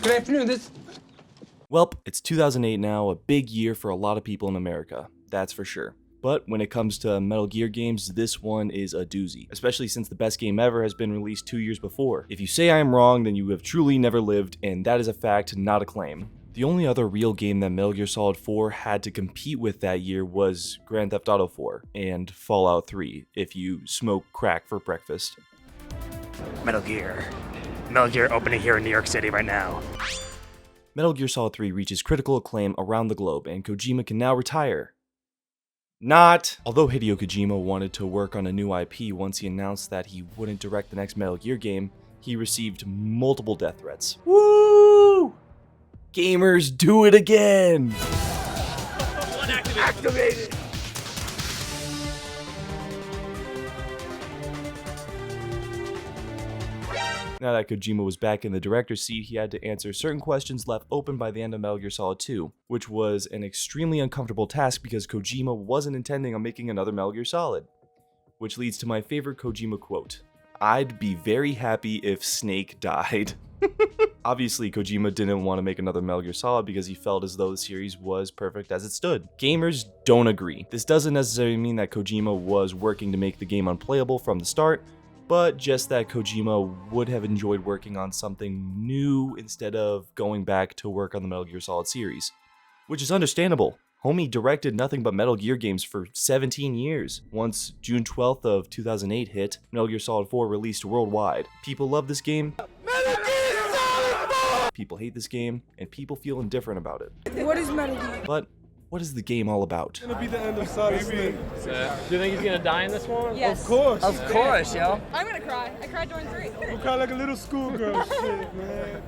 Good afternoon, Welp, it's 2008 now, a big year for a lot of people in America, that's for sure. But when it comes to Metal Gear games, this one is a doozy, especially since the best game ever has been released 2 years before. If you say I am wrong, then you have truly never lived, and that is a fact, not a claim. The only other real game that Metal Gear Solid 4 had to compete with that year was Grand Theft Auto 4 and Fallout 3, if you smoke crack for breakfast. Metal Gear. Metal Gear opening here in New York City right now. Metal Gear Solid 3 reaches critical acclaim around the globe, and Kojima can now retire. Not! Although Hideo Kojima wanted to work on a new IP once he announced that he wouldn't direct the next Metal Gear game, he received multiple death threats. Woo! Gamers, do it again! Activated! Now that Kojima was back in the director's seat, he had to answer certain questions left open by the end of Metal Gear Solid 2, which was an extremely uncomfortable task because Kojima wasn't intending on making another Metal Gear Solid. Which leads to my favorite Kojima quote: "I'd be very happy if Snake died." Obviously, Kojima didn't want to make another Metal Gear Solid because he felt as though the series was perfect as it stood. Gamers don't agree. This doesn't necessarily mean that Kojima was working to make the game unplayable from the start, but just that Kojima would have enjoyed working on something new instead of going back to work on the Metal Gear Solid series. Which is understandable. Homie directed nothing but Metal Gear games for 17 years. Once June 12th of 2008 hit, Metal Gear Solid 4 released worldwide. People love this game, people hate this game, and people feel indifferent about it. What is Metal Gear? But what is the game all about? It's gonna be the end of Solid Snake. Do you think he's gonna die in this one? Yes. Of course. Of course, yo. I'm gonna cry. I cried during 3. You cry like a little schoolgirl shit, man.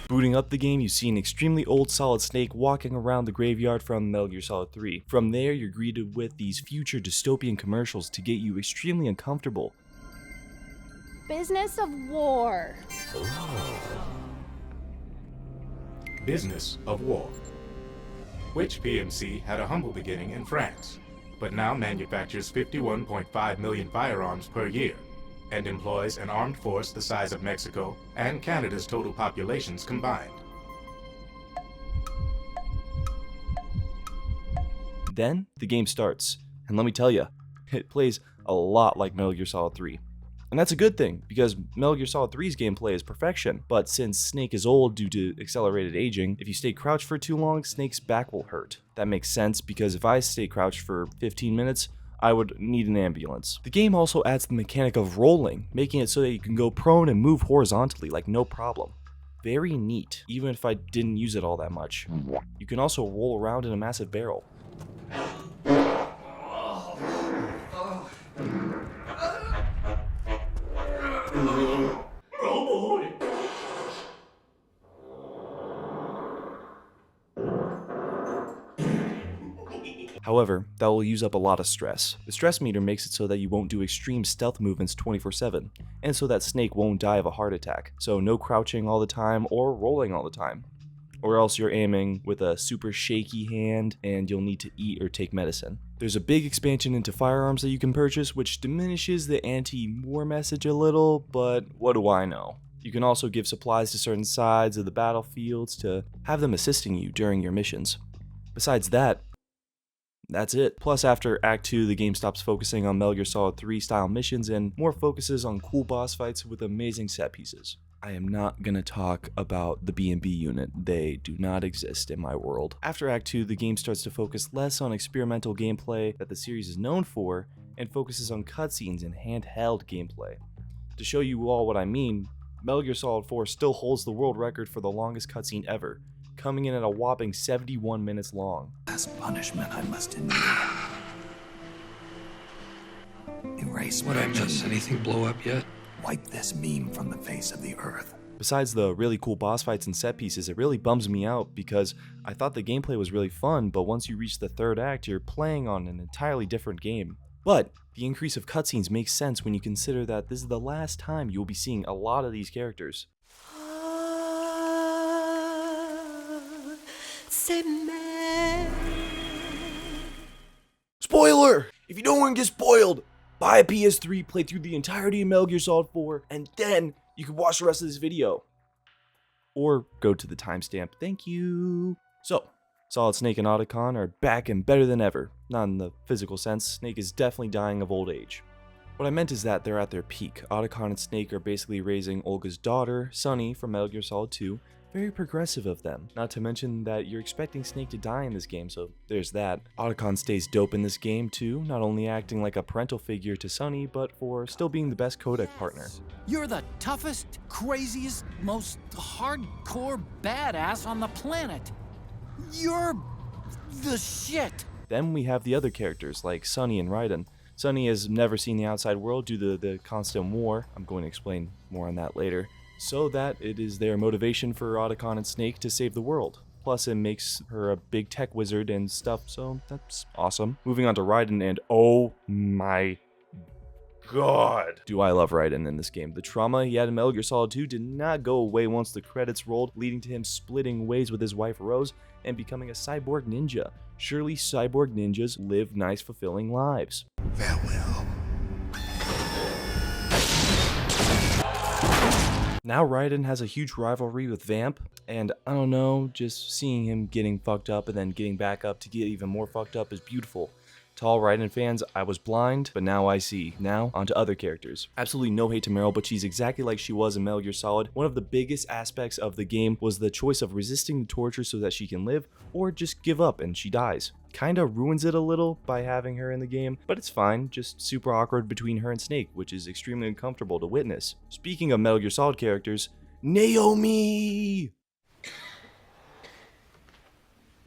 Booting up the game, you see an extremely old Solid Snake walking around the graveyard from Metal Gear Solid 3. From there, you're greeted with these future dystopian commercials to get you extremely uncomfortable. Business of war. Business of war. Which PMC had a humble beginning in France, but now manufactures 51.5 million firearms per year, and employs an armed force the size of Mexico and Canada's total populations combined. Then, the game starts, and let me tell you, it plays a lot like Metal Gear Solid 3. And that's a good thing, because Metal Gear Solid 3's gameplay is perfection, but since Snake is old due to accelerated aging, if you stay crouched for too long, Snake's back will hurt. That makes sense, because if I stay crouched for 15 minutes, I would need an ambulance. The game also adds the mechanic of rolling, making it so that you can go prone and move horizontally like no problem. Very neat, even if I didn't use it all that much. You can also roll around in a massive barrel. However, that will use up a lot of stress. The stress meter makes it so that you won't do extreme stealth movements 24/7, and so that Snake won't die of a heart attack, so no crouching all the time or rolling all the time. Or else you're aiming with a super shaky hand and you'll need to eat or take medicine. There's a big expansion into firearms that you can purchase, which diminishes the anti-war message a little, but what do I know? You can also give supplies to certain sides of the battlefields to have them assisting you during your missions. Besides that, that's it. Plus, after Act 2, the game stops focusing on Metal Gear Solid 3 style missions and more focuses on cool boss fights with amazing set pieces. I am not gonna talk about the B&B unit, they do not exist in my world. After Act 2, the game starts to focus less on experimental gameplay that the series is known for, and focuses on cutscenes and handheld gameplay. To show you all what I mean, Metal Gear Solid 4 still holds the world record for the longest cutscene ever, coming in at a whopping 71 minutes long. As punishment, I must endure. Erase What I miss? Anything blow up yet? Wipe this meme from the face of the earth. Besides the really cool boss fights and set pieces, it really bums me out because I thought the gameplay was really fun, but once you reach the third act, you're playing on an entirely different game. But the increase of cutscenes makes sense when you consider that this is the last time you'll be seeing a lot of these characters. If you don't want to get spoiled, buy a PS3, play through the entirety of Metal Gear Solid 4, and then you can watch the rest of this video. Or go to the timestamp. Thank you. So, Solid Snake and Otacon are back and better than ever. Not in the physical sense, Snake is definitely dying of old age. What I meant is that they're at their peak. Otacon and Snake are basically raising Olga's daughter, Sunny, from Metal Gear Solid 2. Very progressive of them. Not to mention that you're expecting Snake to die in this game, so there's that. Otacon stays dope in this game too, not only acting like a parental figure to Sunny, but for still being the best codec partner. You're the toughest, craziest, most hardcore badass on the planet. You're the shit. Then we have the other characters like Sunny and Raiden. Sunny has never seen the outside world due to the constant war. I'm going to explain more on that later. So that it is their motivation for Otacon and Snake to save the world. Plus it makes her a big tech wizard and stuff, so that's awesome. Moving on to Raiden, and oh my god, do I love Raiden in this game. The trauma he had in Metal Gear Solid 2 did not go away once the credits rolled, leading to him splitting ways with his wife Rose and becoming a cyborg ninja. Surely cyborg ninjas live nice, fulfilling lives. Farewell. Now Raiden has a huge rivalry with Vamp, and I don't know, just seeing him getting fucked up and then getting back up to get even more fucked up is beautiful. To all Raiden fans, I was blind, but now I see. Now, on to other characters. Absolutely no hate to Meryl, but she's exactly like she was in Metal Gear Solid. One of the biggest aspects of the game was the choice of resisting the torture so that she can live, or just give up and she dies. Kinda ruins it a little by having her in the game, but it's fine, just super awkward between her and Snake, which is extremely uncomfortable to witness. Speaking of Metal Gear Solid characters, Naomi!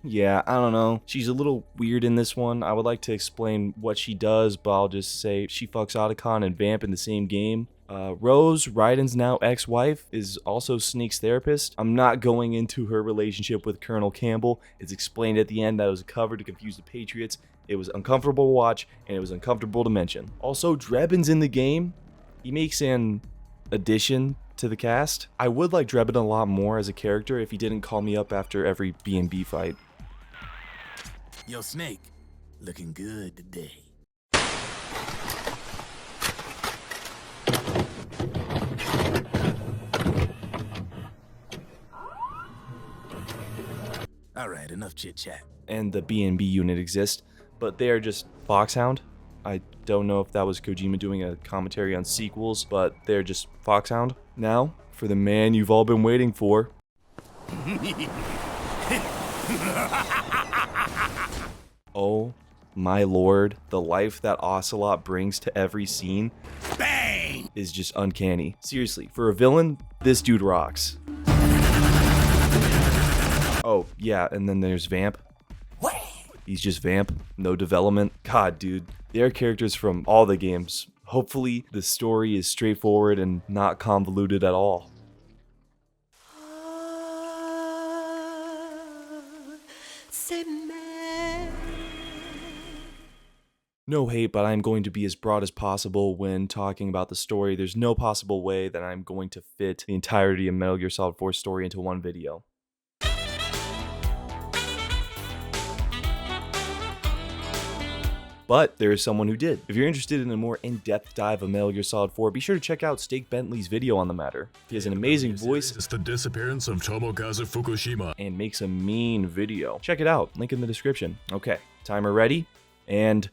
Yeah, I don't know. She's a little weird in this one. I would like to explain what she does, but I'll just say she fucks Otacon and Vamp in the same game. Rose, Raiden's now ex-wife, is also Snake's therapist. I'm not going into her relationship with Colonel Campbell. It's explained at the end that it was a cover to confuse the Patriots. It was uncomfortable to watch, and it was uncomfortable to mention. Also, Drebin's in the game. He makes an addition to the cast. I would like Drebin a lot more as a character if he didn't call me up after every B&B fight. Yo, Snake, looking good today. All right, enough chit-chat. And the B&B unit exist, but they are just Foxhound. I don't know if that was Kojima doing a commentary on sequels, but they're just Foxhound. Now, for the man you've all been waiting for. Oh my lord, the life that Ocelot brings to every scene Bang! is just uncanny. Seriously, for a villain, this dude rocks. Oh, yeah, and then there's Vamp. He's just Vamp, no development. God, dude, they are characters from all the games. Hopefully, the story is straightforward and not convoluted at all. No hate, but I'm going to be as broad as possible when talking about the story. There's no possible way that I'm going to fit the entirety of Metal Gear Solid 4 story into one video. But there is someone who did. If you're interested in a more in-depth dive of Metal Gear Solid 4, be sure to check out Steak Bentley's video on the matter. He has an amazing voice. It's the disappearance of Tomokazu Fukushima. And makes a mean video. Check it out, link in the description. Okay, timer ready, and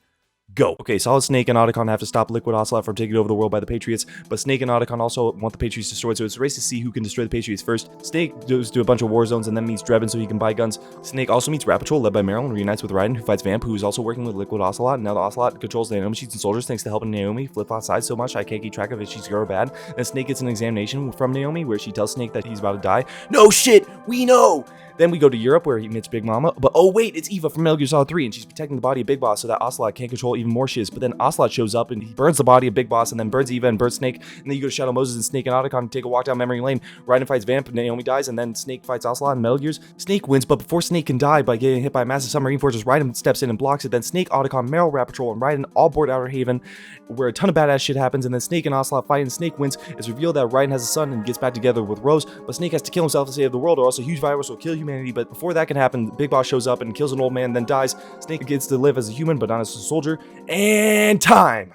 go. Okay, Solid Snake and Otacon have to stop Liquid Ocelot from taking over the world by the Patriots, but Snake and Otacon also want the Patriots destroyed, so it's a race to see who can destroy the Patriots first. Snake goes to a bunch of war zones and then meets Drebin so he can buy guns. Snake also meets Rat Patrol, led by Meryl, and reunites with Raiden, who fights Vamp, who is also working with Liquid Ocelot. Now the Ocelot controls the Naomi sheets and soldiers thanks to helping Naomi flip outside so much I can't keep track of if she's good or bad. Then Snake gets an examination from Naomi where she tells Snake that he's about to die. No shit, we know! Then we go to Europe where he meets Big Mama, but oh wait, it's Eva from Metal Gear Solid 3 and she's protecting the body of Big Boss so that Ocelot can't control even more shiz. But then Ocelot shows up and he burns the body of Big Boss and then burns Eva and burns Snake. And then you go to Shadow Moses and Snake and Otacon and take a walk down memory lane. Raiden fights Vamp, Naomi dies, and then Snake fights Ocelot and Metal Gears. Snake wins, but before Snake can die by getting hit by a massive submarine fortress, Raiden steps in and blocks it. Then Snake, Otacon, Meryl, Rat Patrol, and Raiden all board Outer Haven, where a ton of badass shit happens, and then Snake and Ocelot fight and Snake wins. It's revealed that Raiden has a son and gets back together with Rose, but Snake has to kill himself to save the world or else a huge virus will kill humanity. humanity, but before that can happen, Big Boss shows up and kills an old man, then dies. Snake gets to live as a human, but not as a soldier. And time!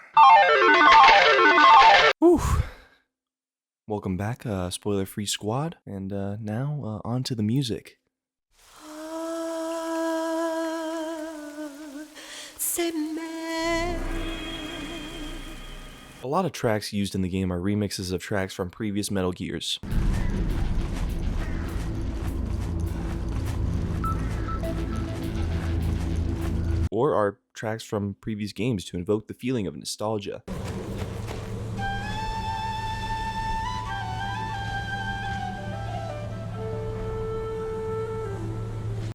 Whew. Welcome back, spoiler-free squad, and now on to the music. A lot of tracks used in the game are remixes of tracks from previous Metal Gears. Or are tracks from previous games to invoke the feeling of nostalgia.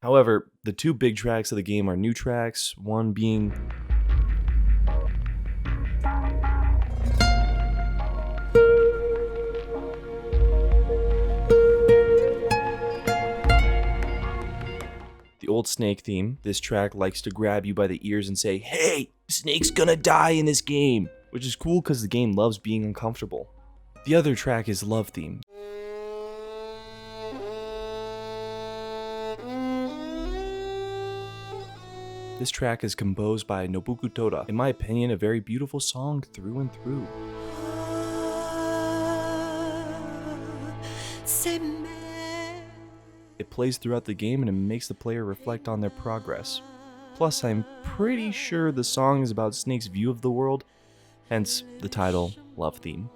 However, the two big tracks of the game are new tracks, one being the old Snake theme. This track likes to grab you by the ears and say, "Hey, Snake's gonna die in this game," which is cool because the game loves being uncomfortable. The other track is Love Theme. This track is composed by Nobuku Toda. In my opinion, a very beautiful song through and through. It plays throughout the game and it makes the player reflect on their progress. Plus, I'm pretty sure the song is about Snake's view of the world, hence the title, Love Theme.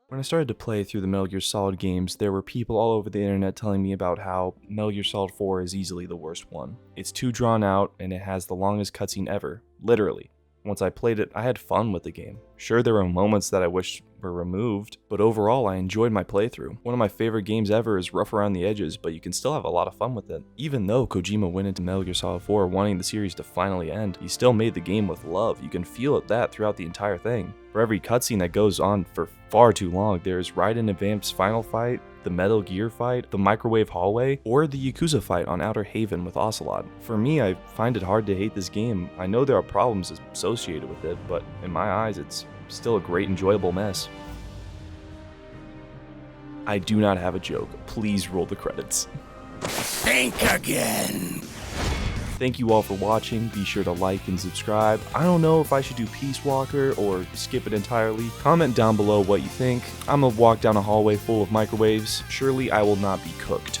When I started to play through the Metal Gear Solid games, there were people all over the internet telling me about how Metal Gear Solid 4 is easily the worst one. It's too drawn out and it has the longest cutscene ever, literally. Once I played it, I had fun with the game. Sure, there were moments that I wished were removed, but overall I enjoyed my playthrough. One of my favorite games ever is rough around the edges, but you can still have a lot of fun with it. Even though Kojima went into Metal Gear Solid 4 wanting the series to finally end, he still made the game with love. You can feel that throughout the entire thing. For every cutscene that goes on for far too long, there's Raiden and Vamp's final fight, the Metal Gear fight, the microwave hallway, or the Yakuza fight on Outer Haven with Ocelot. For me, I find it hard to hate this game. I know there are problems associated with it, but in my eyes, it's still a great, enjoyable mess. I do not have a joke. Please roll the credits. Think again. Thank you all for watching. Be sure to like and subscribe. I don't know if I should do Peace Walker or skip it entirely. Comment down below what you think. I'm gonna walk down a hallway full of microwaves. Surely I will not be cooked.